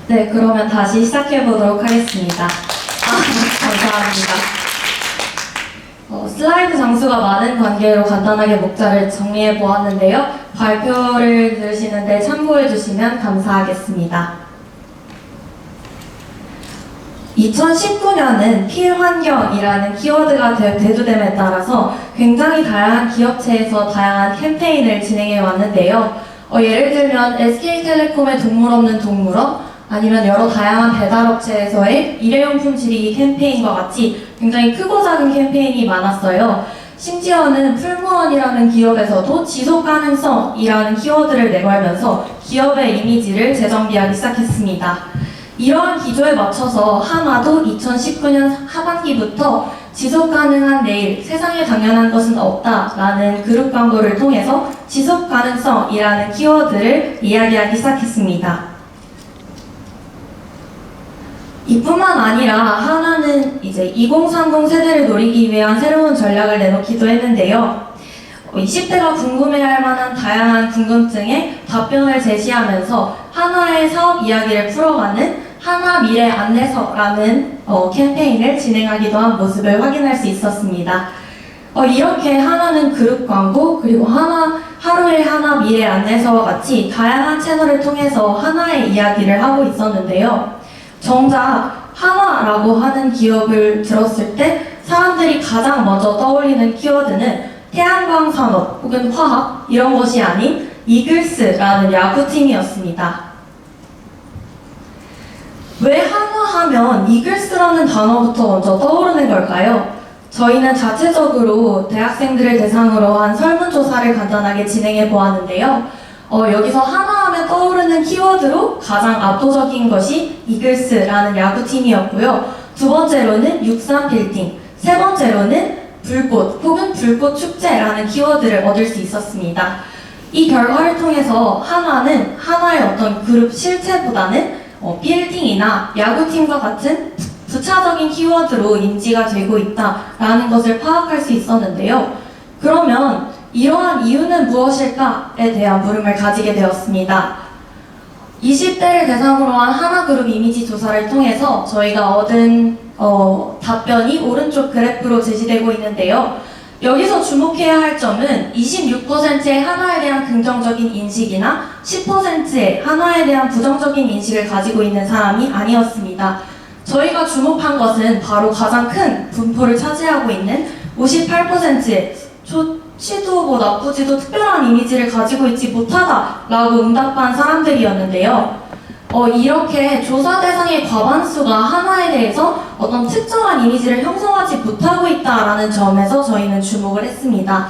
네, 그러면 다시 시작해보도록 하겠습니다. 감사합니다. 슬라이드 장수가 많은 관계로 간단하게 목차를 정리해 보았는데요. 발표를 들으시는데 참고해 주시면 감사하겠습니다. 2019년은 필환경이라는 키워드가 대두됨에 따라서 굉장히 다양한 기업체에서 다양한 캠페인을 진행해 왔는데요. 예를 들면 SK텔레콤의 동물 없는 동물원, 아니면 여러 다양한 배달업체에서의 일회용품 지리기 캠페인과 같이 굉장히 크고 작은 캠페인이 많았어요. 심지어는 풀무원이라는 기업에서도 지속가능성이라는 키워드를 내걸면서 기업의 이미지를 재정비하기 시작했습니다. 이러한 기조에 맞춰서 하나도 2019년 하반기부터 지속가능한 내일, 세상에 당연한 것은 없다라는 그룹 광고를 통해서 지속가능성이라는 키워드를 이야기하기 시작했습니다. 이뿐만 아니라 하나는 이제 2030 세대를 노리기 위한 새로운 전략을 내놓기도 했는데요. 20대가 궁금해할 만한 다양한 궁금증에 답변을 제시하면서 하나의 사업 이야기를 풀어가는 하나 미래 안내서라는 캠페인을 진행하기도 한 모습을 확인할 수 있었습니다. 이렇게 하나는 그룹 광고, 그리고 하루의 하나 미래 안내서와 같이 다양한 채널을 통해서 하나의 이야기를 하고 있었는데요. 정작 하나라고 하는 기업을 들었을 때 사람들이 가장 먼저 떠올리는 키워드는 태양광 산업 혹은 화학 이런 것이 아닌 이글스라는 야구팀이었습니다. 왜 한화하면 이글스라는 단어부터 먼저 떠오르는 걸까요? 저희는 자체적으로 대학생들을 대상으로 한 설문조사를 간단하게 진행해 보았는데요. 여기서 하나하면 떠오르는 키워드로 가장 압도적인 것이 이글스라는 야구팀이었고요. 두 번째로는 63빌딩, 세 번째로는 불꽃 혹은 불꽃 축제라는 키워드를 얻을 수 있었습니다. 이 결과를 통해서 하나는 하나의 어떤 그룹 실체보다는 빌딩이나 야구팀과 같은 부차적인 키워드로 인지가 되고 있다라는 것을 파악할 수 있었는데요. 그러면 이러한 이유는 무엇일까에 대한 물음을 가지게 되었습니다. 20대를 대상으로 한 하나그룹 이미지 조사를 통해서 저희가 얻은 답변이 오른쪽 그래프로 제시되고 있는데요. 여기서 주목해야 할 점은 26%의 하나에 대한 긍정적인 인식이나 10%의 하나에 대한 부정적인 인식을 가지고 있는 사람이 아니었습니다. 저희가 주목한 것은 바로 가장 큰 분포를 차지하고 있는 58%의 좋지도 나쁘지도 특별한 이미지를 가지고 있지 못하다라고 응답한 사람들이었는데요. 이렇게 조사 대상의 과반수가 하나에 대해서 어떤 특정한 이미지를 형성하지 못하고 있다라는 점에서 저희는 주목을 했습니다.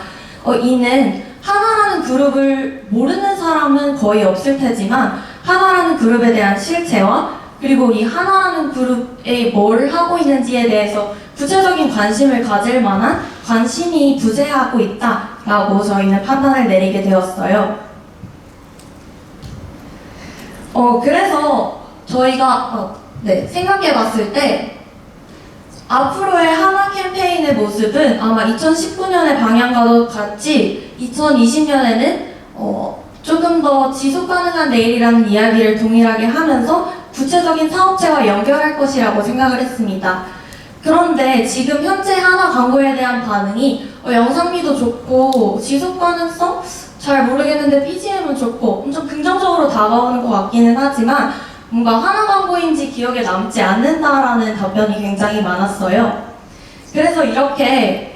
이는 하나라는 그룹을 모르는 사람은 거의 없을 테지만 하나라는 그룹에 대한 실체와 그리고 이 하나라는 그룹에 뭘 하고 있는지에 대해서 구체적인 관심을 가질 만한 관심이 부재하고 있다라고 저희는 판단을 내리게 되었어요. 그래서 저희가 생각해 봤을 때 앞으로의 하나 캠페인의 모습은 아마 2019년의 방향과도 같이 2020년에는 조금 더 지속 가능한 내일이라는 이야기를 동일하게 하면서 구체적인 사업체와 연결할 것이라고 생각을 했습니다. 그런데 지금 현재 하나 광고에 대한 반응이 영상미도 좋고 지속 가능성? 잘 모르겠는데 BGM은 좋고 엄청 긍정적으로 다가오는 것 같기는 하지만 뭔가 하나 광고인지 기억에 남지 않는다라는 답변이 굉장히 많았어요. 그래서 이렇게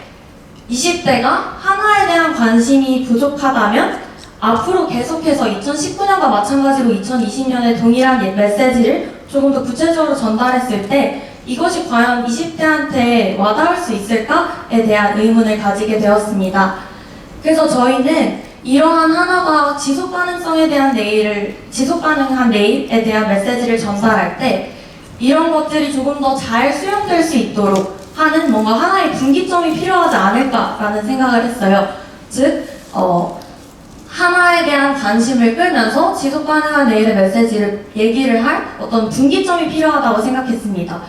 20대가 하나에 대한 관심이 부족하다면 앞으로 계속해서 2019년과 마찬가지로 2020년에 동일한 메시지를 조금 더 구체적으로 전달했을 때 이것이 과연 20대한테 와닿을 수 있을까에 대한 의문을 가지게 되었습니다. 그래서 저희는 이러한 하나가 지속 가능성에 대한 지속 가능한 내일에 대한 메시지를 전달할 때 이런 것들이 조금 더 잘 수용될 수 있도록 하는 뭔가 하나의 분기점이 필요하지 않을까라는 생각을 했어요. 즉, 하나에 대한 관심을 끌면서 지속 가능한 내일의 메시지를 얘기를 할 어떤 분기점이 필요하다고 생각했습니다.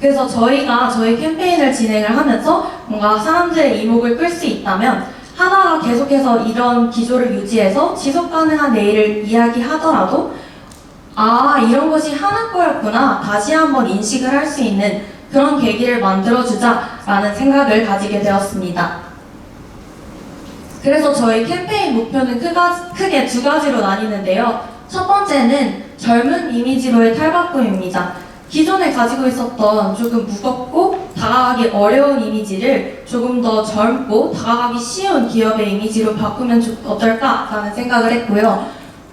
그래서 저희가 저희 캠페인을 진행을 하면서 뭔가 사람들의 이목을 끌 수 있다면 하나가 계속해서 이런 기조를 유지해서 지속 가능한 내일을 이야기하더라도 아, 이런 것이 하나 거였구나. 다시 한번 인식을 할 수 있는 그런 계기를 만들어주자라는 생각을 가지게 되었습니다. 그래서 저희 캠페인 목표는 크게 두 가지로 나뉘는데요. 첫 번째는 젊은 이미지로의 탈바꿈입니다. 기존에 가지고 있었던 조금 무겁고 다가가기 어려운 이미지를 조금 더 젊고 다가가기 쉬운 기업의 이미지로 바꾸면 어떨까라는 생각을 했고요.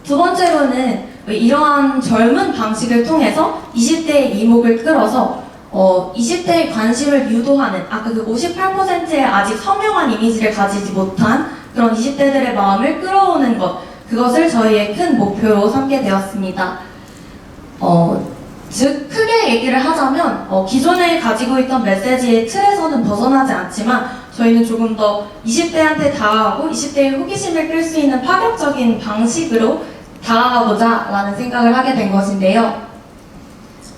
두 번째로는 이러한 젊은 방식을 통해서 20대의 이목을 끌어서 20대의 관심을 유도하는 아까 그 58%의 아직 선명한 이미지를 가지지 못한 그런 20대들의 마음을 끌어오는 것, 그것을 저희의 큰 목표로 삼게 되었습니다. 즉 크게 얘기를 하자면 기존에 가지고 있던 메시지의 틀에서는 벗어나지 않지만 저희는 조금 더 20대한테 다가가고 20대의 호기심을 끌 수 있는 파격적인 방식으로 다가가보자 라는 생각을 하게 된 것인데요.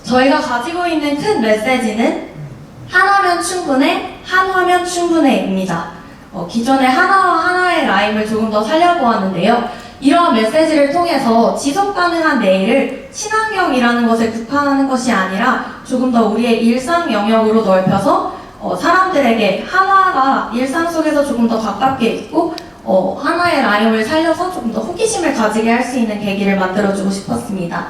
저희가 가지고 있는 큰 메시지는 하나면 충분해, 한화면 충분해입니다. 기존의 하나와 하나의 라임을 조금 더 살려보았는데요. 이러한 메시지를 통해서 지속 가능한 내일을 친환경이라는 것에 국한하는 것이 아니라 조금 더 우리의 일상 영역으로 넓혀서 사람들에게 한화가 일상 속에서 조금 더 가깝게 있고 하나의 라임을 살려서 조금 더 호기심을 가지게 할 수 있는 계기를 만들어주고 싶었습니다.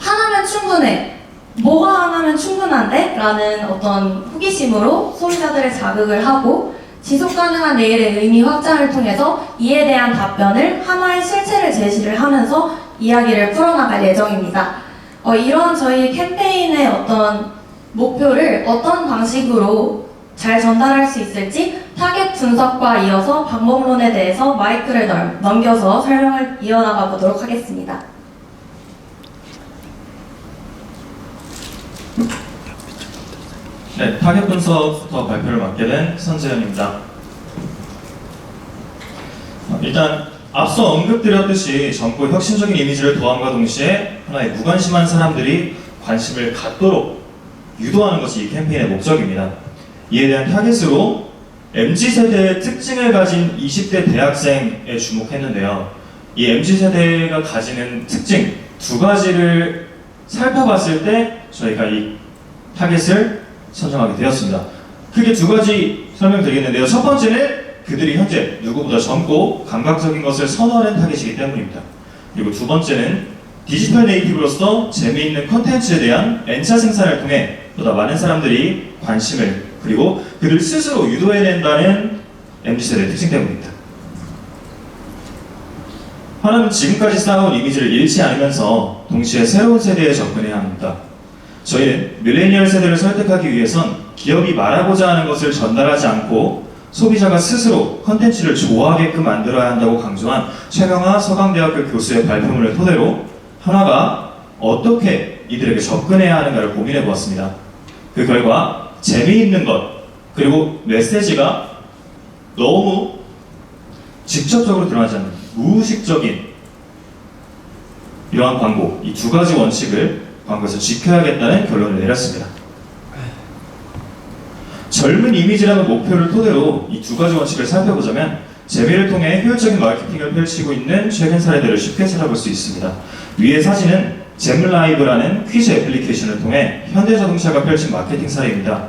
하나면 충분해. 뭐가 하나면 충분한데? 라는 어떤 호기심으로 소비자들의 자극을 하고 지속 가능한 내일의 의미 확장을 통해서 이에 대한 답변을 하나의 실체를 제시를 하면서 이야기를 풀어나갈 예정입니다. 이러한 저희 캠페인의 어떤 목표를 어떤 방식으로 잘 전달할 수 있을지 타겟 분석과 이어서 방법론에 대해서 마이크를 넘겨서 설명을 이어나가 보도록 하겠습니다. 네, 타겟 분석부터 발표를 맡게 된 선재현입니다. 일단 앞서 언급드렸듯이 젊고 혁신적인 이미지를 더함과 동시에 하나의 무관심한 사람들이 관심을 갖도록 유도하는 것이 이 캠페인의 목적입니다. 이에 대한 타겟으로 MZ세대의 특징을 가진 20대 대학생에 주목했는데요. 이 MZ세대가 가지는 특징 두 가지를 살펴봤을 때 저희가 이 타겟을 선정하게 되었습니다. 크게 두 가지 설명드리겠는데요. 첫 번째는 그들이 현재 누구보다 젊고 감각적인 것을 선호하는 타겟이기 때문입니다. 그리고 두 번째는 디지털 네이티브로서 재미있는 컨텐츠에 대한 N차 생산을 통해 보다 많은 사람들이 관심을 그리고 그들 스스로 유도해낸다는 MZ세대의 특징 때문입니다. 하나는 지금까지 쌓아온 이미지를 잃지 않으면서 동시에 새로운 세대에 접근해야 합니다. 저희는 밀레니얼 세대를 설득하기 위해선 기업이 말하고자 하는 것을 전달하지 않고 소비자가 스스로 컨텐츠를 좋아하게끔 만들어야 한다고 강조한 최명하 서강대학교 교수의 발표문을 토대로 하나가 어떻게 이들에게 접근해야 하는가를 고민해 보았습니다. 그 결과 재미있는 것 그리고 메시지가 너무 직접적으로 드러나지 않는 무의식적인 이러한 광고 이 두 가지 원칙을 광고에서 지켜야겠다는 결론을 내렸습니다. 젊은 이미지라는 목표를 토대로 이 두 가지 원칙을 살펴보자면 재미를 통해 효율적인 마케팅을 펼치고 있는 최근 사례들을 쉽게 찾아볼 수 있습니다. 위의 사진은 잼라이브라는 퀴즈 애플리케이션을 통해 현대자동차가 펼친 마케팅 사례입니다.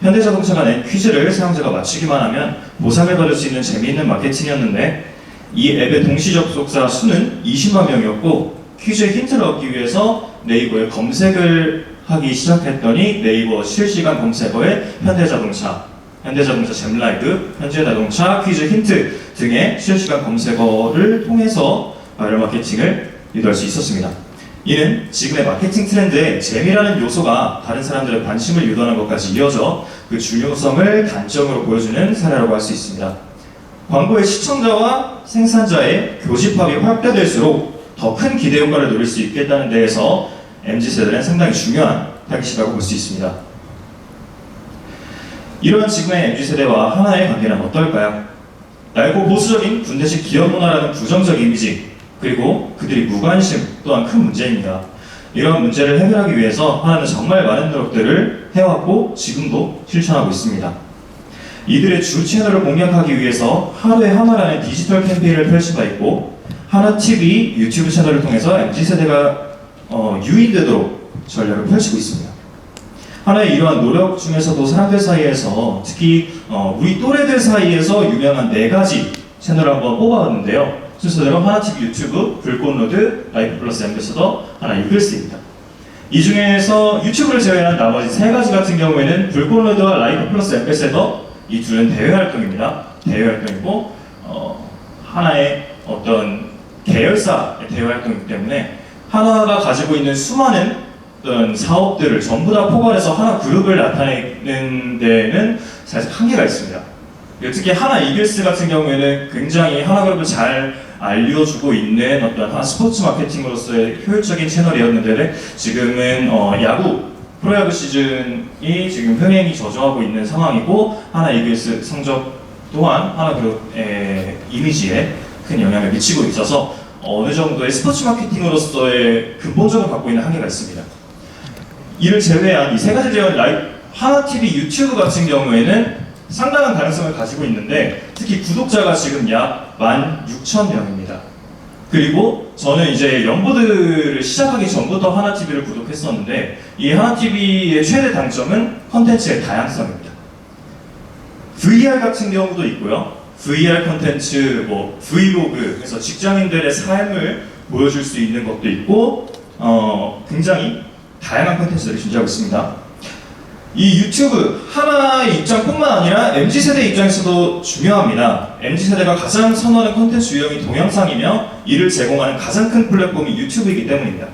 현대자동차가 낸 퀴즈를 사용자가 맞추기만 하면 보상을 받을 수 있는 재미있는 마케팅이었는데 이 앱의 동시 접속자 수는 20만 명이었고 퀴즈의 힌트를 얻기 위해서 네이버에 검색을 하기 시작했더니 네이버 실시간 검색어에 현대자동차 잼라이브, 현대자동차 퀴즈 힌트 등의 실시간 검색어를 통해서 바이럴 마케팅을 유도할 수 있었습니다. 이는 지금의 마케팅 트렌드에 재미라는 요소가 다른 사람들의 관심을 유도하는 것까지 이어져 그 중요성을 단점으로 보여주는 사례라고 할 수 있습니다. 광고의 시청자와 생산자의 교집합이 확대될수록 더 큰 기대 효과를 누릴 수 있겠다는 데에서 MZ세대는 상당히 중요한 타깃이라고 볼 수 있습니다. 이러한 지금의 MZ세대와 하나의 관계는 어떨까요? 낡고 보수적인 군대식 기업 문화라는 부정적 이미지 그리고 그들이 무관심 또한 큰 문제입니다. 이런 문제를 해결하기 위해서 하나는 정말 많은 노력들을 해왔고 지금도 실천하고 있습니다. 이들의 주 채널을 공략하기 위해서 하루에 하나라는 디지털 캠페인을 펼친 바 있고 하나TV 유튜브 채널을 통해서 MZ세대가 유인되도록 전략을 펼치고 있습니다. 하나의 이러한 노력 중에서도 사람들 사이에서 특히 우리 또래들 사이에서 유명한 4가지 채널을 한번 뽑아봤는데요. 순서대로 하나TV 유튜브, 불꽃로드, 라이프 플러스 앰베서더, 하나 이글스입니다. 이 중에서 유튜브를 제외한 나머지 3가지 같은 경우에는 불꽃로드와 라이프 플러스 앰베서더, 이 둘은 대외 활동입니다. 대외 활동이고 하나의 어떤 계열사의 대외 활동이기 때문에 하나가 가지고 있는 수많은 어떤 사업들을 전부 다 포괄해서 하나 그룹을 나타내는 데는 사실 한계가 있습니다. 특히 하나 이글스 같은 경우에는 굉장히 하나 그룹을 잘 알려주고 있는 어떤 하나 스포츠 마케팅으로서의 효율적인 채널이었는데 지금은 야구 프로야구 시즌이 지금 흥행이 저조하고 있는 상황이고 하나 이글스 성적 또한 하나 그룹의 이미지에 큰 영향을 미치고 있어서 어느 정도의 스포츠 마케팅으로서의 근본적으로 갖고 있는 한계가 있습니다. 이를 제외한 이 3가지 제외한 하나TV 유튜브 같은 경우에는 상당한 가능성을 가지고 있는데 특히 구독자가 지금 약 16,000명입니다. 그리고 저는 이제 연보드를 시작하기 전부터 하나TV를 구독했었는데 이 하나TV의 최대 단점은 컨텐츠의 다양성입니다. VR 같은 경우도 있고요. VR 컨텐츠, 브이로그, 그래서 직장인들의 삶을 보여줄 수 있는 것도 있고 굉장히 다양한 컨텐츠들이 존재하고 있습니다. 이 유튜브 하나의 입장뿐만 아니라 MZ세대 입장에서도 중요합니다. MZ세대가 가장 선호하는 컨텐츠 유형이 동영상이며 이를 제공하는 가장 큰 플랫폼이 유튜브이기 때문입니다.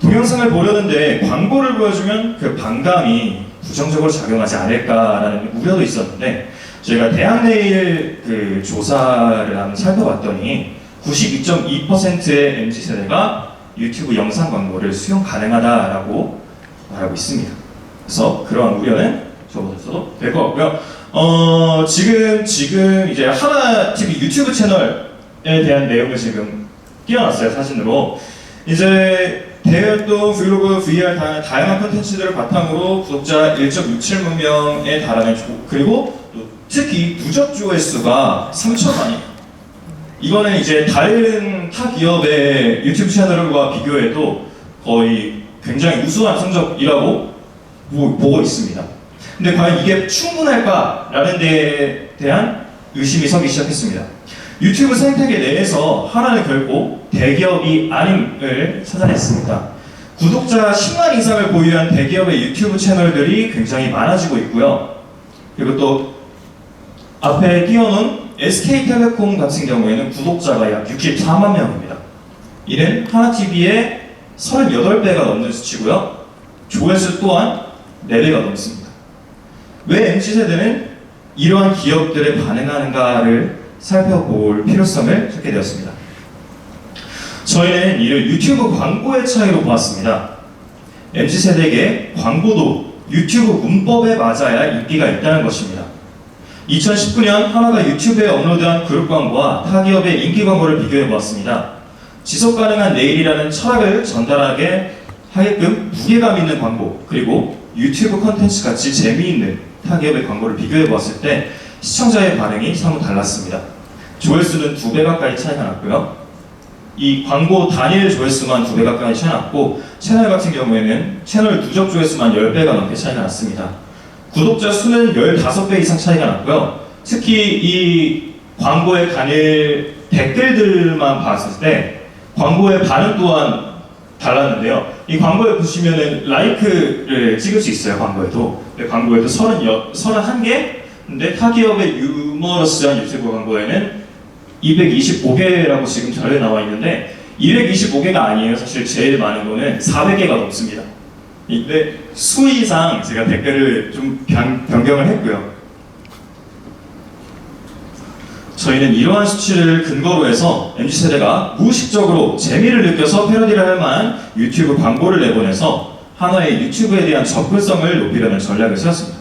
동영상을 보려는데 광고를 보여주면 그 반감이 부정적으로 작용하지 않을까라는 우려도 있었는데 저희가 대학내일 그 조사를 한번 살펴봤더니 92.2%의 MZ세대가 유튜브 영상 광고를 수용 가능하다라고 말하고 있습니다. 그래서 그러한 우려는 접어들어도 될 것 같고요. 지금 이제 하나TV 유튜브 채널에 대한 내용을 지금 띄워놨어요, 사진으로. 이제 대활동, 브이로그, VR 다양한 콘텐츠들을 바탕으로 구독자 1.67만 명에 달하는 그리고 또 특히 누적 조회수가 3천만이에요. 이거는 이제 다른 타 기업의 유튜브 채널과 비교해도 거의 굉장히 우수한 성적이라고 보고 있습니다. 근데 과연 이게 충분할까라는 데에 대한 의심이 서기 시작했습니다. 유튜브 생태계 내에서 하나는 결코 대기업이 아님을 찾아냈습니다. 구독자 10만 이상을 보유한 대기업의 유튜브 채널들이 굉장히 많아지고 있고요. 그리고 또 앞에 띄워놓은 SK텔레콤 같은 경우에는 구독자가 약 64만 명입니다. 이는 하나TV의 38배가 넘는 수치고요. 조회수 또한 4배가 넘습니다. 왜 MZ세대는 이러한 기업들에 반응하는가를 살펴볼 필요성을 찾게 되었습니다. 저희는 이를 유튜브 광고의 차이로 보았습니다. MZ세대에게 광고도 유튜브 문법에 맞아야 인기가 있다는 것입니다. 2019년 하나가 유튜브에 업로드한 그룹 광고와 타 기업의 인기 광고를 비교해 보았습니다. 지속 가능한 내일이라는 철학을 전달하게 하게끔 무게감 있는 광고, 그리고 유튜브 컨텐츠 같이 재미있는 타 기업의 광고를 비교해 보았을 때 시청자의 반응이 사뭇 달랐습니다. 조회수는 2배 가까이 차이가 났고요. 이 광고 단일 조회수만 2배 가까이 차이 났고 채널 같은 경우에는 채널 누적 조회수만 10배가 넘게 차이가 났습니다. 구독자 수는 15배 이상 차이가 났고요. 특히 이 광고의 단일 댓글들만 봤을 때 광고의 반응 또한 달랐는데요. 이 광고에 보시면은 라이크를 찍을 수 있어요, 광고에도. 광고에도 31개? 근데 타 기업의 유머러스한 유튜브 광고에는 225개라고 지금 자료에 나와 있는데 225개가 아니에요. 사실 제일 많은 거는 400개가 넘습니다. 근데 수위상 제가 댓글을 좀 변경을 했고요. 저희는 이러한 수치를 근거로 해서 MZ세대가 무의식적으로 재미를 느껴서 패러디를 할 만한 유튜브 광고를 내보내서 하나의 유튜브에 대한 접근성을 높이려는 전략을 세웠습니다.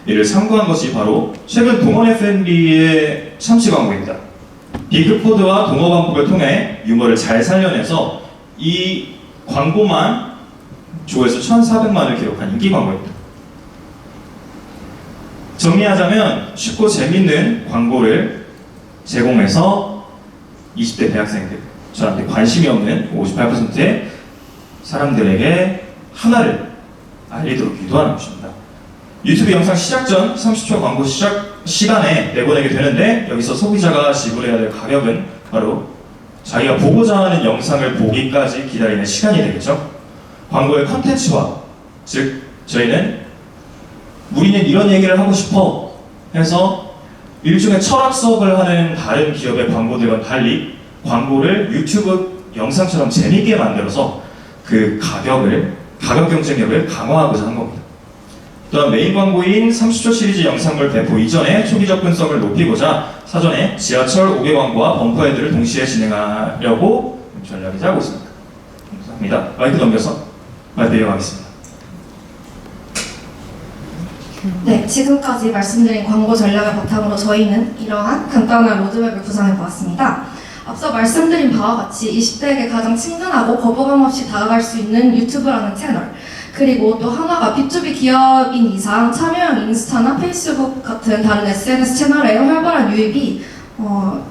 이를 참고한 것이 바로 최근 동원 F&B의 참치 광고입니다. 빅포드와 동어 광고를 통해 유머를 잘 살려내서 이 광고만 조회수 1,400만을 기록한 인기 광고입니다. 정리하자면 쉽고 재밌는 광고를 제공해서 20대 대학생들, 저한테 관심이 없는 58%의 사람들에게 하나를 알리도록 유도하는 것입니다. 유튜브 영상 시작 전 30초 광고 시작 시간에 내보내게 되는데, 여기서 소비자가 지불해야 될 가격은 바로 자기가 보고자 하는 영상을 보기까지 기다리는 시간이 되겠죠. 광고의 컨텐츠와, 즉 저희는 우리는 이런 얘기를 하고 싶어 해서 일종의 철학 수업을 하는 다른 기업의 광고들과는 달리 광고를 유튜브 영상처럼 재밌게 만들어서 그 가격 경쟁력을 강화하고자 한 겁니다. 또한 메인 광고인 30초 시리즈 영상물 배포 이전에 초기 접근성을 높이고자 사전에 지하철 5개 광고와 범퍼헤드를 동시에 진행하려고 전략을 짜고 있습니다. 감사합니다. 마이크 넘겨서 발표 이어가겠습니다. 네, 지금까지 말씀드린 광고 전략을 바탕으로 저희는 이러한 간단한 로드맵을 구상해 보았습니다. 앞서 말씀드린 바와 같이 20대에게 가장 친근하고 거부감 없이 다가갈 수 있는 유튜브라는 채널, 그리고 또 하나가 B2B 기업인 이상 참여형 인스타나 페이스북 같은 다른 SNS 채널의 활발한 유입이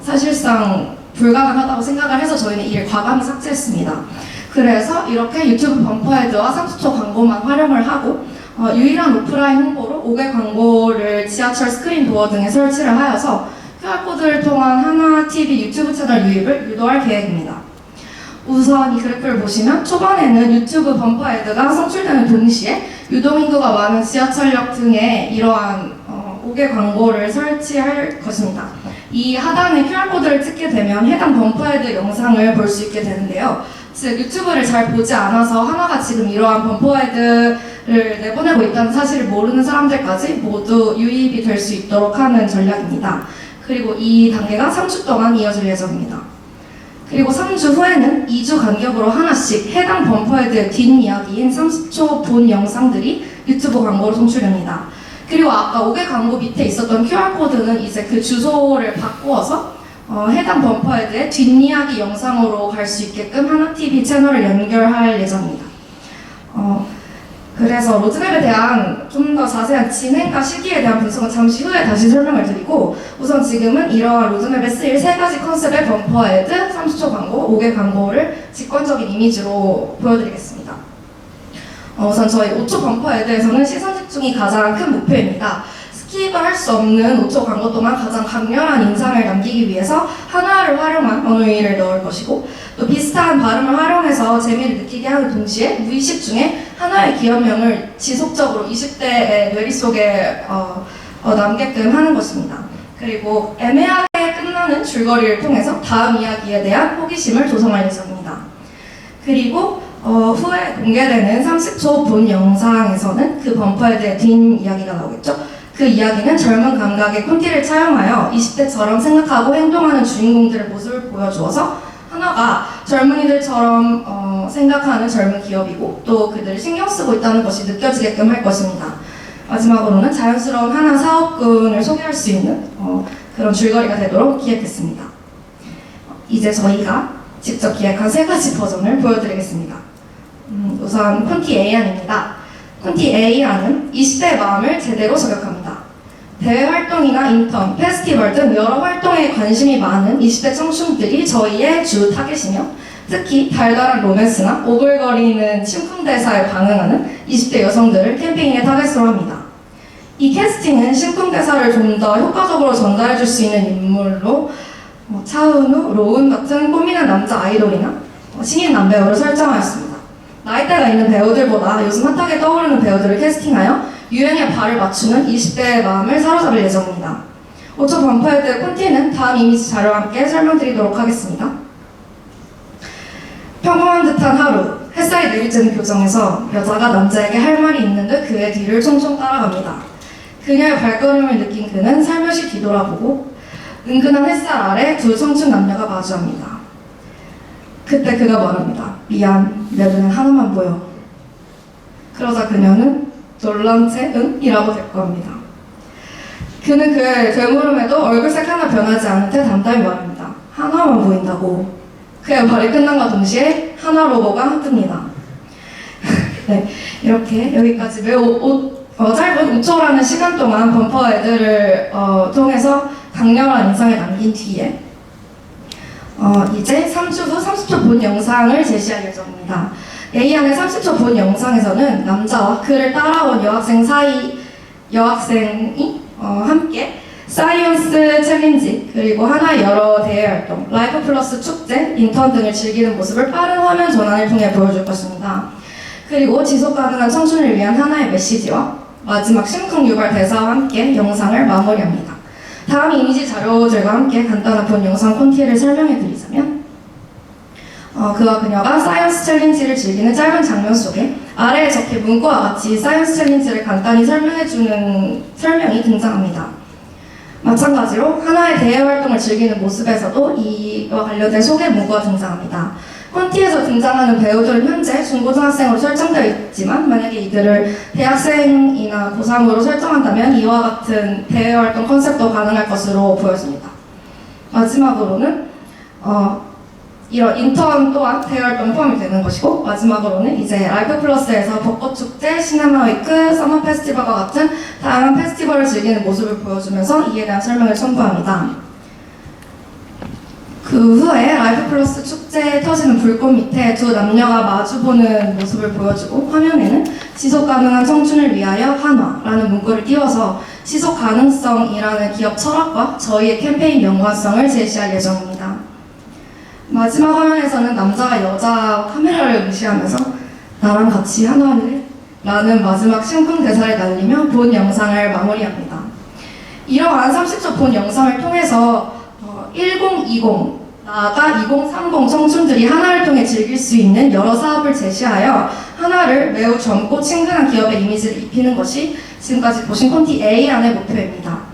사실상 불가능하다고 생각을 해서 저희는 이를 과감히 삭제했습니다. 그래서 이렇게 유튜브 범퍼헤드와 30초 광고만 활용을 하고 유일한 오프라인 홍보로 5개 광고를 지하철 스크린 도어 등에 설치를 하여서 QR코드를 통한 하나TV 유튜브 채널 유입을 유도할 계획입니다. 우선 이 그래프를 보시면 초반에는 유튜브 범퍼헤드가 송출되는 동시에 유동인구가 많은 지하철역 등에 이러한 5개 광고를 설치할 것입니다. 이 하단에 QR코드를 찍게 되면 해당 범퍼헤드 영상을 볼 수 있게 되는데요. 즉 유튜브를 잘 보지 않아서 하나가 지금 이러한 범퍼헤드를 내보내고 있다는 사실을 모르는 사람들까지 모두 유입이 될 수 있도록 하는 전략입니다. 그리고 이 단계가 3주 동안 이어질 예정입니다. 그리고 3주 후에는 2주 간격으로 하나씩 해당 범퍼헤드의 뒷이야기인 30초 본 영상들이 유튜브 광고로 송출됩니다. 그리고 아까 5개 광고 밑에 있었던 QR코드는 이제 그 주소를 바꾸어서 해당 범퍼헤드의 뒷이야기 영상으로 갈 수 있게끔 하나TV 채널을 연결할 예정입니다. 그래서 로드맵에 대한 좀 더 자세한 진행과 시기에 대한 분석은 잠시 후에 다시 설명을 드리고, 우선 지금은 이러한 로드맵에 쓰일 3가지 컨셉의 범퍼헤드, 30초 광고, 5개 광고를 직관적인 이미지로 보여드리겠습니다. 우선 저희 5초 범퍼헤드에서는 시선 집중이 가장 큰 목표입니다. 스킵을 할 수 없는 5초 광고 동안 가장 강렬한 인상을 남기기 위해서 한화를 활용한 언어유희를 넣을 것이고, 또 비슷한 발음을 활용해서 재미를 느끼게 하는 동시에 무의식 중에 하나의 기업명을 지속적으로 20대의 뇌릿속에 남게끔 하는 것입니다. 그리고 애매하게 끝나는 줄거리를 통해서 다음 이야기에 대한 호기심을 조성할 예정입니다. 그리고 후에 공개되는 30초 본 영상에서는 그 범퍼헤드의 뒷이야기가 나오겠죠. 그 이야기는 젊은 감각의 콘티를 차용하여 20대처럼 생각하고 행동하는 주인공들의 모습을 보여주어서 하나가 젊은이들처럼 생각하는 젊은 기업이고 또 그들을 신경 쓰고 있다는 것이 느껴지게끔 할 것입니다. 마지막으로는 자연스러운 하나 사업군을 소개할 수 있는 그런 줄거리가 되도록 기획했습니다. 이제 저희가 직접 기획한 3가지 버전을 보여드리겠습니다. 우선 콘티 A안입니다. 콘티 A안은 20대의 마음을 제대로 저격합니다. 대외 활동이나 인턴, 페스티벌 등 여러 활동에 관심이 많은 20대 청춘들이 저희의 주 타겟이며, 특히 달달한 로맨스나 오글거리는 심쿵대사에 반응하는 20대 여성들을 캠페인의 타겟으로 합니다. 이 캐스팅은 심쿵대사를 좀 더 효과적으로 전달해줄 수 있는 인물로 차은우, 로운 같은 꽃미남 남자 아이돌이나 신인 남배우를 설정하였습니다. 나이대가 있는 배우들보다 요즘 핫하게 떠오르는 배우들을 캐스팅하여 유행에 발을 맞추는 20대의 마음을 사로잡을 예정입니다. 5초 범퍼헤드 콘티는 다음 이미지 자료와 함께 설명드리도록 하겠습니다. 평범한 듯한 하루, 햇살이 내리쬐는 교정에서 여자가 남자에게 할 말이 있는 듯 그의 뒤를 총총 따라갑니다. 그녀의 발걸음을 느낀 그는 살며시 뒤돌아보고 은근한 햇살 아래 두 청춘 남녀가 마주합니다. 그때 그가 말합니다. 미안, 내 눈엔 하나만 보여. 그러자 그녀는 놀란 채 응? 이라고 대꾸합니다. 그는 그의 되물음에도 얼굴색 하나 변하지 않은 채 담담히 말합니다. 하나만 보인다고. 그의 말이 끝난과 동시에 하나 로고가 뜹니다. 네, 이렇게 여기까지 매우 짧은 5초라는 시간 동안 범퍼헤드를 통해서 강렬한 인상을 남긴 뒤에 이제 3주 후 30초 본 영상을 제시할 예정입니다. A안의 30초 본 영상에서는 남자와 그를 따라온 여학생이 함께 사이언스 챌린지 그리고 하나의 여러 대외 활동, 라이프 플러스 축제, 인턴 등을 즐기는 모습을 빠른 화면 전환을 통해 보여줄 것입니다. 그리고 지속 가능한 청춘을 위한 하나의 메시지와 마지막 심쿵 유발 대사와 함께 영상을 마무리합니다. 다음 이미지 자료들과 함께 간단한 본 영상 콘티를 설명해 드리자면 그와 그녀가 사이언스 챌린지를 즐기는 짧은 장면 속에 아래에 적힌 문구와 같이 사이언스 챌린지를 간단히 설명해주는 설명이 등장합니다. 마찬가지로 하나의 대외 활동을 즐기는 모습에서도 이와 관련된 소개 문구가 등장합니다. 콘티에서 등장하는 배우들은 현재 중고등학생으로 설정되어 있지만 만약에 이들을 대학생이나 고3으로 설정한다면 이와 같은 대외 활동 컨셉도 가능할 것으로 보여집니다. 마지막으로는 이런 인턴 또한 대외 활동 포함이 되는 것이고 마지막으로는 이제 라이프 플러스에서 벚꽃 축제, 시네마 위크, 서머 페스티벌과 같은 다양한 페스티벌을 즐기는 모습을 보여주면서 이에 대한 설명을 첨부합니다. 그 후에 라이프 플러스 축제에 터지는 불꽃 밑에 두 남녀가 마주보는 모습을 보여주고 화면에는 지속 가능한 청춘을 위하여 한화라는 문구를 띄워서 지속 가능성이라는 기업 철학과 저희의 캠페인 연관성을 제시할 예정입니다. 마지막 화면에서는 남자가 여자 카메라를 응시하면서 나랑 같이 한화를 라는 마지막 심쿵 대사를 날리며 본 영상을 마무리합니다. 이러한 30초 본 영상을 통해서 1020 나아가 2030 청춘들이 하나를 통해 즐길 수 있는 여러 사업을 제시하여 하나를 매우 젊고 친근한 기업의 이미지를 입히는 것이 지금까지 보신 콘티 A안의 목표입니다.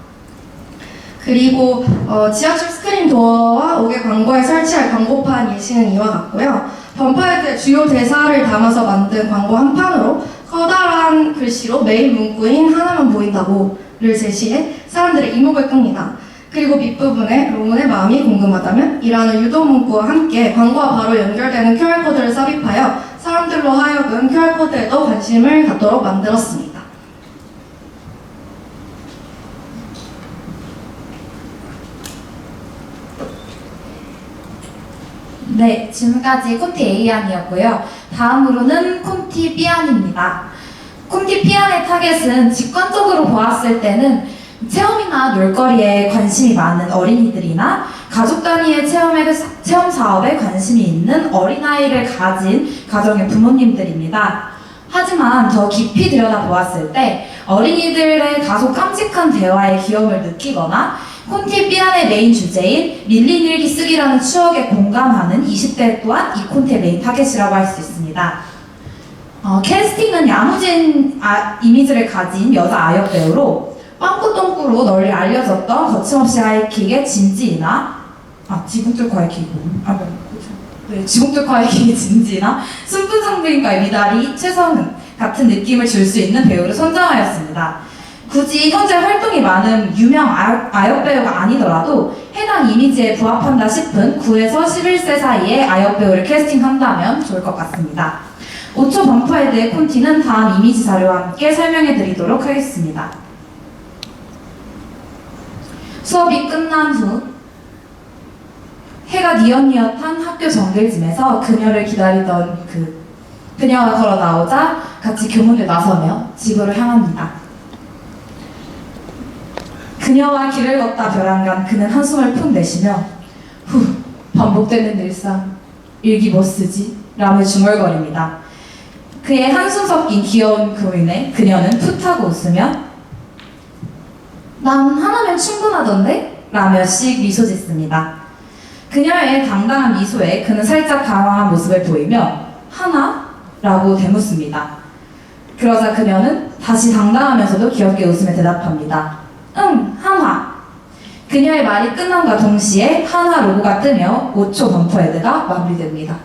그리고 지하철 스크린 도어와 5개 광고에 설치할 광고판 예시는 이와 같고요. 범퍼헤드의 주요 대사를 담아서 만든 광고 한 판으로 커다란 글씨로 메인 문구인 하나만 보인다고를 제시해 사람들의 이목을 끕니다. 그리고 밑부분에 로문의 마음이 궁금하다면 이라는 유도 문구와 함께 광고와 바로 연결되는 QR코드를 삽입하여 사람들로 하여금 QR코드에도 관심을 갖도록 만들었습니다. 네, 지금까지 콘티 A안이었고요. 다음으로는 콘티 B안입니다. 콘티 B안의 타겟은 직관적으로 보았을 때는 체험이나 놀거리에 관심이 많은 어린이들이나 가족 단위의 체험 사업에 관심이 있는 어린아이를 가진 가정의 부모님들입니다. 하지만 더 깊이 들여다보았을 때 어린이들의 다소 깜찍한 대화의 귀여움을 느끼거나 콘티 B안의 메인 주제인 밀린 일기 쓰기라는 추억에 공감하는 20대 또한 이 콘티의 메인 타겟이라고 할 수 있습니다. 캐스팅은 야무진 이미지를 가진 여자 아역 배우로 빵꾸똥꾸로 널리 알려졌던 거침없이 하이킥의 진지나 지붕 뚫고 하이킥이고 지붕 뚫고 하이킥의 진지나 순풍산부인과의 미다리, 최성은 같은 느낌을 줄 수 있는 배우를 선정하였습니다. 굳이 현재 활동이 많은 유명 아역 배우가 아니더라도 해당 이미지에 부합한다 싶은 9에서 11세 사이의 아역 배우를 캐스팅한다면 좋을 것 같습니다. 5초 범퍼헤드의 콘티는 다음 이미지 자료와 함께 설명해 드리도록 하겠습니다. 수업이 끝난 후 해가 뉘엿뉘엿한 학교 정글짐에서 그녀를 기다리던 그녀가 걸어 나오자 같이 교문을 나서며 집으로 향합니다. 그녀와 길을 걷다 벼랑간 그는 한숨을 푹 내쉬며 반복되는 일상 일기 뭐 쓰지? 라며 중얼거립니다. 그의 한숨 섞인 귀여운 그음에 그녀는 풋하고 웃으며 난 하나면 충분하던데? 라며 씩 미소 짓습니다. 그녀의 당당한 미소에 그는 살짝 당황한 모습을 보이며 하나? 라고 되묻습니다. 그러자 그녀는 다시 당당하면서도 귀엽게 웃으며 대답합니다. 응, 한화. 그녀의 말이 끝남과 동시에 한화 로고가 뜨며 5초 범퍼헤드가 마무리됩니다.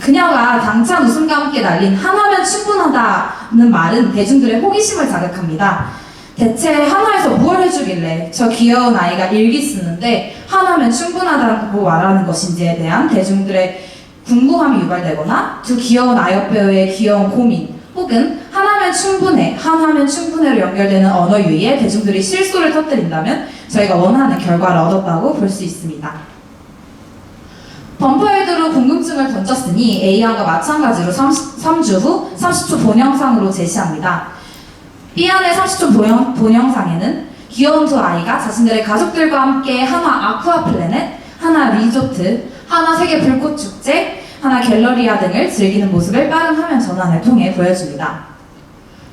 그녀가 당찬 웃음과 함께 날린 하나면 충분하다는 말은 대중들의 호기심을 자극합니다. 대체 한화에서 뭘 해주길래 저 귀여운 아이가 일기 쓰는데 하나면 충분하다고 말하는 것인지에 대한 대중들의 궁금함이 유발되거나 두 귀여운 아역 배우의 귀여운 고민 혹은 하나면 충분해, 한화면 충분해로 연결되는 언어 유희에 대중들이 실소를 터뜨린다면 저희가 원하는 결과를 얻었다고 볼 수 있습니다. 범퍼헤드로 궁금증을 던졌으니 A안과 마찬가지로 3주 후 30초 본영상으로 제시합니다. B안의 30초 본영상에는 귀여운 두 아이가 자신들의 가족들과 함께 하나 아쿠아 플래넷, 하나 리조트, 하나 세계 불꽃 축제, 하나 갤러리아 등을 즐기는 모습을 빠른 화면 전환을 통해 보여줍니다.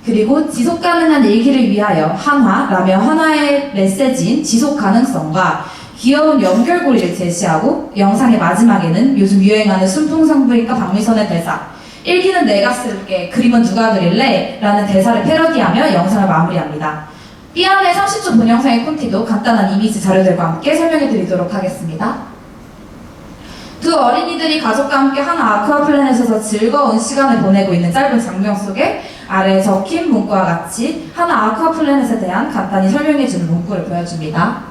그리고 지속 가능한 일기를 위하여 한화라며 한화의 메시지인 지속 가능성과 귀여운 연결고리를 제시하고 영상의 마지막에는 요즘 유행하는 순풍산부인과 박미선의 대사 일기는 내가 쓸게, 그림은 누가 그릴래? 라는 대사를 패러디하며 영상을 마무리합니다. B안의 30초 본영상의 콘티도 간단한 이미지 자료들과 함께 설명해 드리도록 하겠습니다. 두 어린이들이 가족과 함께 하나 아쿠아 플래넷에서 즐거운 시간을 보내고 있는 짧은 장면 속에 아래에 적힌 문구와 같이 하나 아쿠아 플래넷에 대한 간단히 설명해주는 문구를 보여줍니다.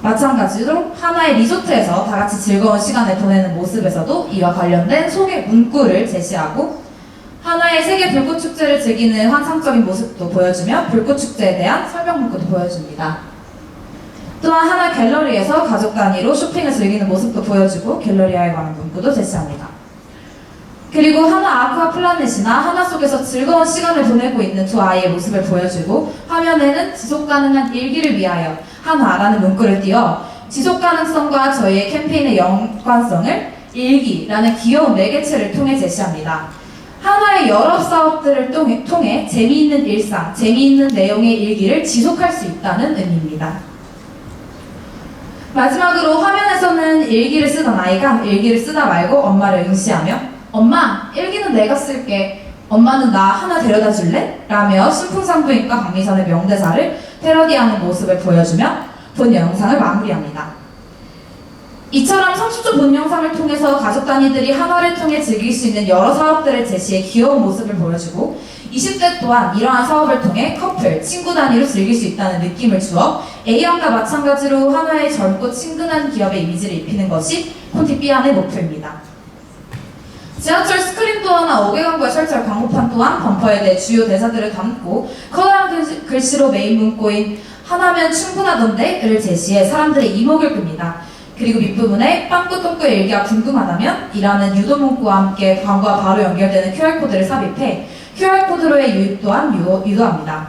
마찬가지로 하나의 리조트에서 다 같이 즐거운 시간을 보내는 모습에서도 이와 관련된 소개 문구를 제시하고 하나의 세계 불꽃 축제를 즐기는 환상적인 모습도 보여주며 불꽃 축제에 대한 설명 문구도 보여줍니다. 또한 하나 갤러리에서 가족 단위로 쇼핑을 즐기는 모습도 보여주고 갤러리아에 관한 문구도 제시합니다. 그리고 하나 아쿠아 플래넷이나 하나 속에서 즐거운 시간을 보내고 있는 두 아이의 모습을 보여주고 화면에는 지속 가능한 일기를 위하여 한화라는 문구를 띄워 지속 가능성과 저희의 캠페인의 연관성을 일기라는 귀여운 매개체를 통해 제시합니다. 한화의 여러 사업들을 통해 재미있는 일상, 재미있는 내용의 일기를 지속할 수 있다는 의미입니다. 마지막으로 화면에서는 일기를 쓰던 아이가 일기를 쓰다 말고 엄마를 응시하며 엄마, 일기는 내가 쓸게. 엄마는 나 하나 데려다 줄래? 라며 순풍산부인과 박미선의 명대사를 패러디하는 모습을 보여주며 본 영상을 마무리합니다. 이처럼 30초 본 영상을 통해서 가족 단위들이 한화를 통해 즐길 수 있는 여러 사업들을 제시해 귀여운 모습을 보여주고 20대 또한 이러한 사업을 통해 커플, 친구 단위로 즐길 수 있다는 느낌을 주어 A안과 마찬가지로 한화의 젊고 친근한 기업의 이미지를 입히는 것이 콘티 B안의 목표입니다. 지하철 스크린 도어나 5개 광고의 설치할 광고판 또한 범퍼에 대해 주요 대사들을 담고 커다란 글씨로 메인 문구인 하나면 충분하던데를 제시해 사람들의 이목을 끕니다. 그리고 밑부분에 빵꾸 똥꾸 일기가 궁금하다면 이라는 유도 문구와 함께 광고와 바로 연결되는 QR코드를 삽입해 QR코드로의 유입 또한 유도합니다.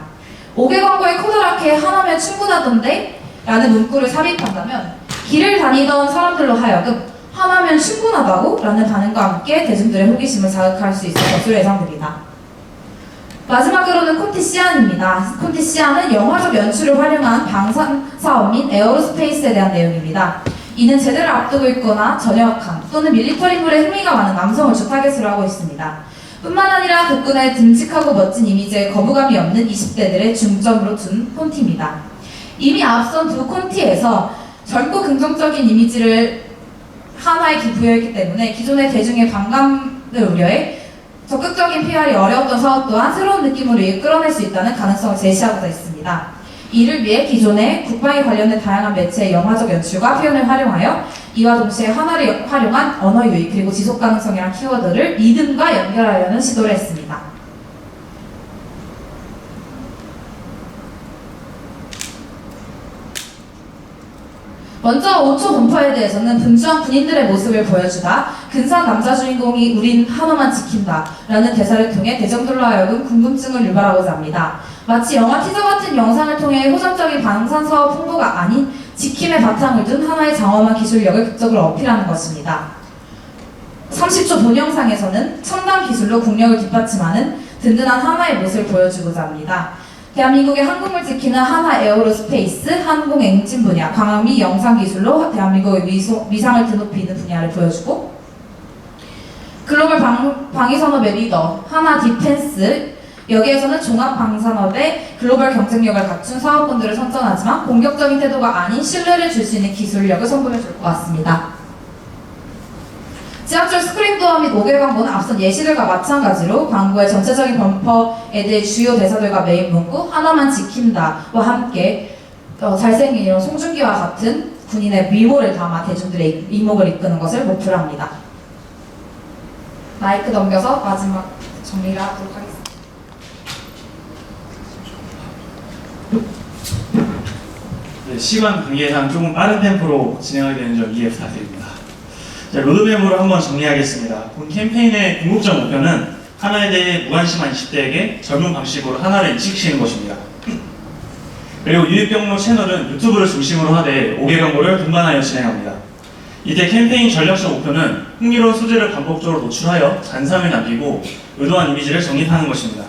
5개 광고에 커다랗게 하나면 충분하던데 라는 문구를 삽입한다면 길을 다니던 사람들로 하여금 하나면 충분하다고? 라는 반응과 함께 대중들의 호기심을 자극할 수 있을 것으로 예상됩니다. 마지막으로는 콘티 C안입니다. 콘티 C안은 영화적 연출을 활용한 방산사업 및 에어로스페이스에 대한 내용입니다. 이는 제대를 앞두고 있거나 전역한 또는 밀리터리물에 흥미가 많은 남성을 주 타겟으로 하고 있습니다. 뿐만 아니라 국군의 듬직하고 멋진 이미지에 거부감이 없는 20대들의 중점으로 둔 콘티입니다. 이미 앞선 두 콘티에서 젊고 긍정적인 이미지를 한화에 부여했기 때문에 기존의 대중의 반감을 우려해 적극적인 PR이 어려웠던 사업 또한 새로운 느낌으로 이끌어낼 수 있다는 가능성을 제시하고자 했습니다. 이를 위해 기존의 국방에 관련된 다양한 매체의 영화적 연출과 표현을 활용하여 이와 동시에 한화를 활용한 언어 유희 그리고 지속 가능성이란 키워드를 리듬과 연결하려는 시도를 했습니다. 먼저 5초 범퍼에 대해서는 분주한 군인들의 모습을 보여주다 근사한 남자 주인공이 우린 한화만 지킨다 라는 대사를 통해 대중들로 하여금 궁금증을 유발하고자 합니다. 마치 영화 티저 같은 영상을 통해 호전적인 방산사업 홍보가 아닌 지킴의 바탕을 둔 한화의 장엄한 기술력을 극적으로 어필하는 것입니다. 30초 본 영상에서는 첨단 기술로 국력을 뒷받침하는 든든한 한화의 모습을 보여주고자 합니다. 대한민국의 항공을 지키는 한화 에어로스페이스, 항공 엔진 분야, 광학 및 영상 기술로 대한민국의 위상을 드높이는 분야를 보여주고 글로벌 방위산업의 리더, 한화 디펜스, 여기에서는 종합방산업의 글로벌 경쟁력을 갖춘 사업군들을 선전하지만 공격적인 태도가 아닌 신뢰를 줄 수 있는 기술력을 선보여 줄 것 같습니다. 지하철 스크린 도어 및 5개 광고는 앞선 예시들과 마찬가지로 광고의 전체적인 범퍼에 대해 주요 대사들과 메인 문구 하나만 지킨다와 함께 잘생긴 이런 송중기와 같은 군인의 미모를 담아 대중들의 이목을 이끄는 것을 목표로 합니다. 마이크 넘겨서 마지막 정리를 하도록 하겠습니다. 네, 시간 관계상 조금 빠른 템포로 진행하게 되는 점 이해 부탁드립니다. 자, 로드맵으로 한번 정리하겠습니다. 본 캠페인의 궁극적 목표는 하나에 대해 무관심한 20대에게 젊은 방식으로 하나를 인식시키는 것입니다. 그리고 유입경로 채널은 유튜브를 중심으로 하되 5개 광고를 동반하여 진행합니다. 이때 캠페인 전략적 목표는 흥미로운 소재를 반복적으로 노출하여 잔상을 남기고 의도한 이미지를 정립하는 것입니다.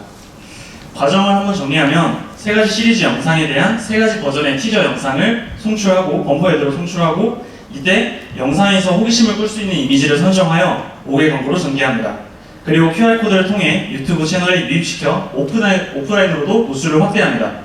과정을 한번 정리하면 3가지 시리즈 영상에 대한 3가지 버전의 티저 영상을 송출하고 범퍼 헤드로 송출하고 이때 영상에서 호기심을 끌 수 있는 이미지를 선정하여 5개 광고로 전개합니다. 그리고 QR코드를 통해 유튜브 채널에 유입시켜 오프라인으로도 노출을 확대합니다.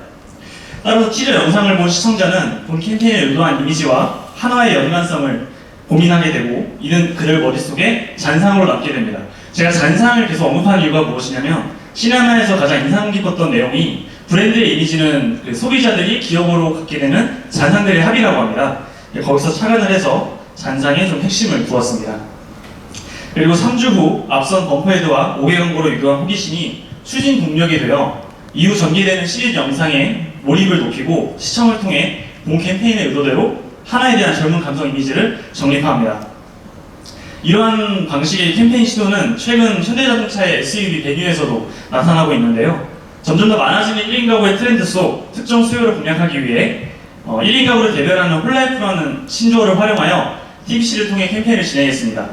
따라서 티저 영상을 본 시청자는 본 캠페인에 의도한 이미지와 한화의 연관성을 고민하게 되고 이는 그들 머릿속에 잔상으로 남게 됩니다. 제가 잔상을 계속 언급하는 이유가 무엇이냐면 시네마에서 가장 인상 깊었던 내용이 브랜드의 이미지는 그 소비자들이 기업으로 갖게 되는 잔상들의 합이라고 합니다. 거기서 착안을 해서 잔상에 좀 핵심을 두었습니다. 그리고 3주 후 앞선 범퍼헤드와 5개 광고로 유도한 호기심이 추진 동력이 되어 이후 전개되는 시리즈 영상에 몰입을 높이고 시청을 통해 본 캠페인의 의도대로 하나에 대한 젊은 감성 이미지를 정립합니다. 이러한 방식의 캠페인 시도는 최근 현대자동차의 SUV 베뉴에서도 나타나고 있는데요. 점점 더 많아지는 1인 가구의 트렌드 속 특정 수요를 공략하기 위해 1인 가구를 대변하는 홀라이프라는 신조어를 활용하여 TVC를 통해 캠페인을 진행했습니다.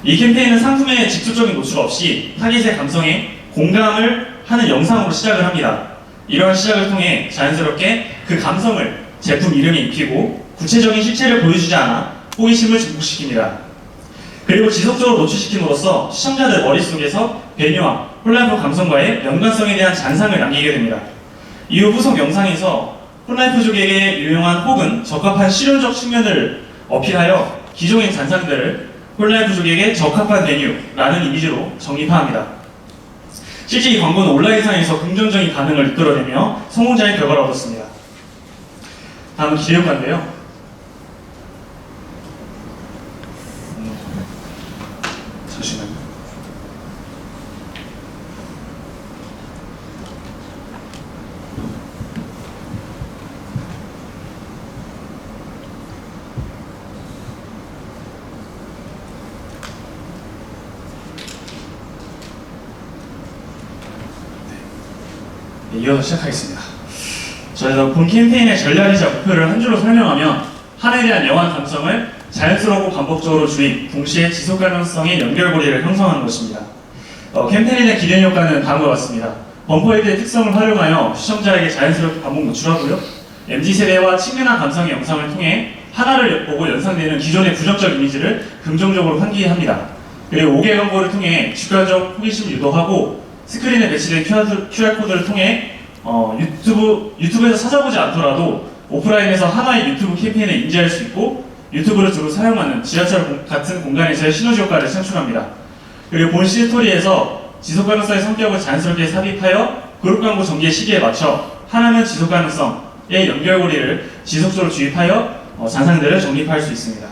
이 캠페인은 상품의 직접적인 노출 없이 타깃의 감성에 공감을 하는 영상으로 시작을 합니다. 이러한 시작을 통해 자연스럽게 그 감성을 제품 이름에 입히고 구체적인 실체를 보여주지 않아 호기심을 증폭시킵니다. 그리고 지속적으로 노출시킴으로써 시청자들 머릿속에서 베뉴와 홀라이프 감성과의 연관성에 대한 잔상을 남기게 됩니다. 이후 후속 영상에서 홀라이프족에게 유용한 혹은 적합한 실용적 측면을 어필하여 기존의 잔상들을 홀라이프족에게 적합한 메뉴라는 이미지로 정립합니다. 실제 이 광고는 온라인상에서 긍정적인 반응을 이끌어내며 성공적인 결과를 얻었습니다. 다음은 기대효과인데요. 잠시만요. 네, 이어서 시작하겠습니다. 저희가 본 캠페인의 전략이자 목표를 한 줄로 설명하면 하나에 대한 영한 감성을 자연스럽고 반복적으로 주입, 동시에 지속 가능성의 연결고리를 형성하는 것입니다. 캠페인에 대한 기대 효과는 다음과 같습니다. 범퍼헤드의 특성을 활용하여 시청자에게 자연스럽게 반복 노출하고요. MZ세대와 친근한 감성의 영상을 통해 하나를 보고 연상되는 기존의 부정적 이미지를 긍정적으로 환기합니다. 그리고 5개 광고를 통해 주가적 호기심을 유도하고 스크린에 배치된 QR코드를 통해 유튜브에서 찾아보지 않더라도 오프라인에서 하나의 유튜브 캠페인을 인지할 수 있고 유튜브를 주로 사용하는 지하철 같은 공간에서의 시너지 효과를 창출합니다. 그리고 본 시스토리에서 지속가능성의 성격을 자연스럽게 삽입하여 그룹 광고 전개 시기에 맞춰 하나는 지속가능성의 연결고리를 지속적으로 주입하여 잔상들을 정립할 수 있습니다.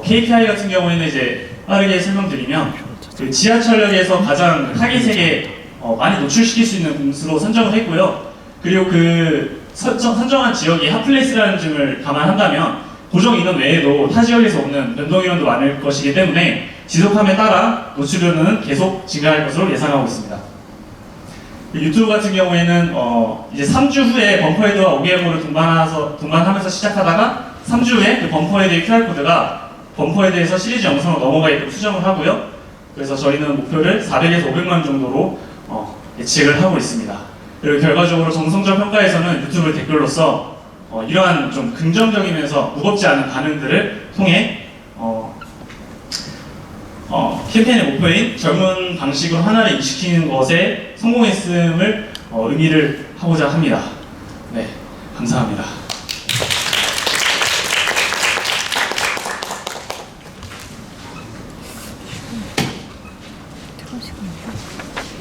KPI 같은 경우에는 이제 빠르게 설명드리면 그 지하철역에서 가장 타깃에게 많이 노출시킬 수 있는 공수로 선정을 했고요. 그리고 그 선정한 지역이 핫플레이스라는 점을 감안한다면 고정 인원 외에도 타 지역에서 오는 변동 인원도 많을 것이기 때문에 지속함에 따라 노출료는 계속 증가할 것으로 예상하고 있습니다. 유튜브 같은 경우에는 이제 3주 후에 범퍼헤드와 5개 광고를 동반하면서 시작하다가 3주 후에 그 범퍼헤드의 QR코드가 범퍼헤드에서 시리즈 영상으로 넘어가 있도록 수정을 하고요. 그래서 저희는 목표를 400에서 500만 정도로 예측을 하고 있습니다. 그리고 결과적으로 정성적 평가에서는 유튜브 댓글로서 이러한 좀 긍정적이면서 무겁지 않은 반응들을 통해 캠페인의 목표인 젊은 방식으로 하나를 인식시키는 것에 성공했음을 의미를 하고자 합니다. 네, 감사합니다.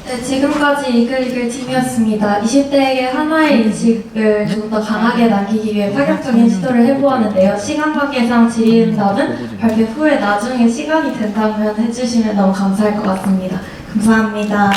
네, 지금까지 이글이글 팀이었습니다. 20대에게 하나의 인식을 좀 더 강하게 남기기 위해 파격적인 시도를 해보았는데요. 시간 관계상 질의응답은 발표 후에 나중에 시간이 된다면 해주시면 너무 감사할 것 같습니다. 감사합니다.